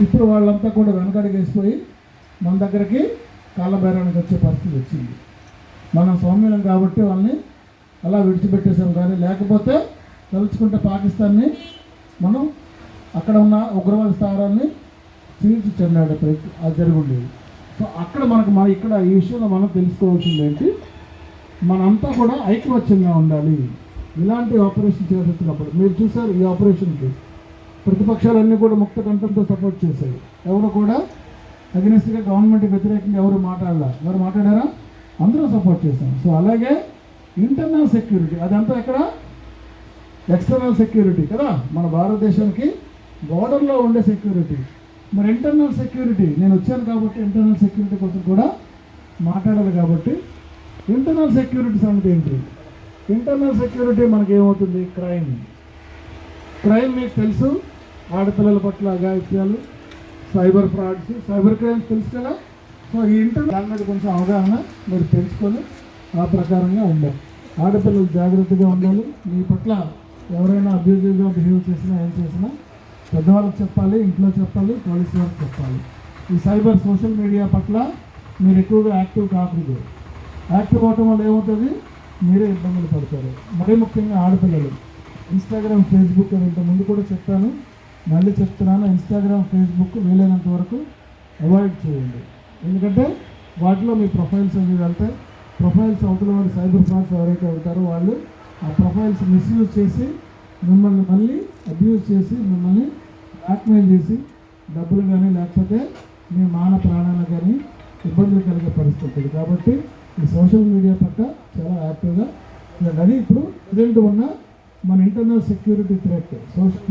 ఇప్పుడు వాళ్ళంతా కూడా వెనకడికి వేసిపోయి మన దగ్గరికి కాళ్ళబేరానికి వచ్చే పరిస్థితి వచ్చింది. మనం సౌమ్యులం కాబట్టి వాళ్ళని అలా విడిచిపెట్టేసాం. కానీ లేకపోతే తలుచుకుంటే పాకిస్తాన్ని మనం అక్కడ ఉన్న ఉగ్రవాద స్థావరాన్ని చీల్చి చెందాడు అది జరిగి ఉండేది. సో అక్కడ ఇక్కడ ఈ విషయంలో మనం తెలుసుకోవాల్సింది ఏంటి, మనంతా కూడా ఐకమత్యంగా ఉండాలి. ఇలాంటి ఆపరేషన్ చేసేటప్పుడు మీరు చూసారు, ఈ ఆపరేషన్కి ప్రతిపక్షాలన్నీ కూడా ముక్త కంఠంతో సపోర్ట్ చేశాయి. ఎవరు కూడా అగెనిస్ట్గా గవర్నమెంట్కి వ్యతిరేకంగా ఎవరు మాట్లాడారా? అందరూ సపోర్ట్ చేశాం. సో అలాగే ఇంటర్నల్ సెక్యూరిటీ, అదంతా ఎక్కడ ఎక్స్టర్నల్ సెక్యూరిటీ కదా, మన భారతదేశానికి బోర్డర్లో ఉండే సెక్యూరిటీ. మరి ఇంటర్నల్ సెక్యూరిటీ నేను వచ్చాను కాబట్టి ఇంటర్నల్ సెక్యూరిటీ కోసం కూడా మాట్లాడాలి. కాబట్టి ఇంటర్నల్ సెక్యూరిటీ సంగతి ఏంటి? ఇంటర్నల్ సెక్యూరిటీ మనకి ఏమవుతుంది? క్రైమ్ మీకు తెలుసు, ఆడపిల్లల పట్ల అఘాయిత్యాలు, సైబర్ ఫ్రాడ్స్, సైబర్ క్రైమ్స్ తెలుసు కదా. సో ఈ దాని మీద కొంచెం అవగాహన మీరు తెలుసుకొని ఆ ప్రకారంగా ఉండాలి. ఆడపిల్లలు జాగ్రత్తగా ఉండాలి. మీ పట్ల ఎవరైనా అబ్యూజివ్గా బిహేవ్ చేసినా ఏం చేసినా పెద్దవాళ్ళకి చెప్పాలి, ఇంట్లో చెప్పాలి, పోలీసు వారికి చెప్పాలి. ఈ సైబర్ సోషల్ మీడియా పట్ల మీరు ఎక్కువగా యాక్టివ్ కాకూడదు. యాక్టివ్ అవటం వల్ల ఏమవుతుంది? మీరే ఇబ్బందులు పడతారు. మరీ ముఖ్యంగా ఆడపిల్లలు ఇన్స్టాగ్రామ్, ఫేస్బుక్ అని ఇంతకుముందు కూడా చెప్పాను, మళ్ళీ చెప్తున్నాను. ఇన్స్టాగ్రామ్, ఫేస్బుక్ వీలైనంత వరకు అవాయిడ్ చేయండి. ఎందుకంటే వాటిలో మీ ప్రొఫైల్స్ అవి వెళ్తాయి. ప్రొఫైల్స్ అవతల వాళ్ళు సైబర్ ఫ్రాడ్స్ ఎవరైతే ఉంటారో వాళ్ళు ఆ ప్రొఫైల్స్ మిస్యూజ్ చేసి మిమ్మల్ని మళ్ళీ అబ్యూజ్ చేసి మిమ్మల్ని బ్లాక్మెయిల్ చేసి డబ్బులు కానీ లేకపోతే మీ మాన ప్రాణాలు కానీ ఇబ్బందులు కలిగే పరిస్థితి. కాబట్టి ఈ సోషల్ మీడియా పట్ల చాలా యాక్టివ్గా అది ఇప్పుడు ప్రజెంట్ ఉన్న మన ఇంటర్నల్ సెక్యూరిటీ థ్రెట్ సోషల్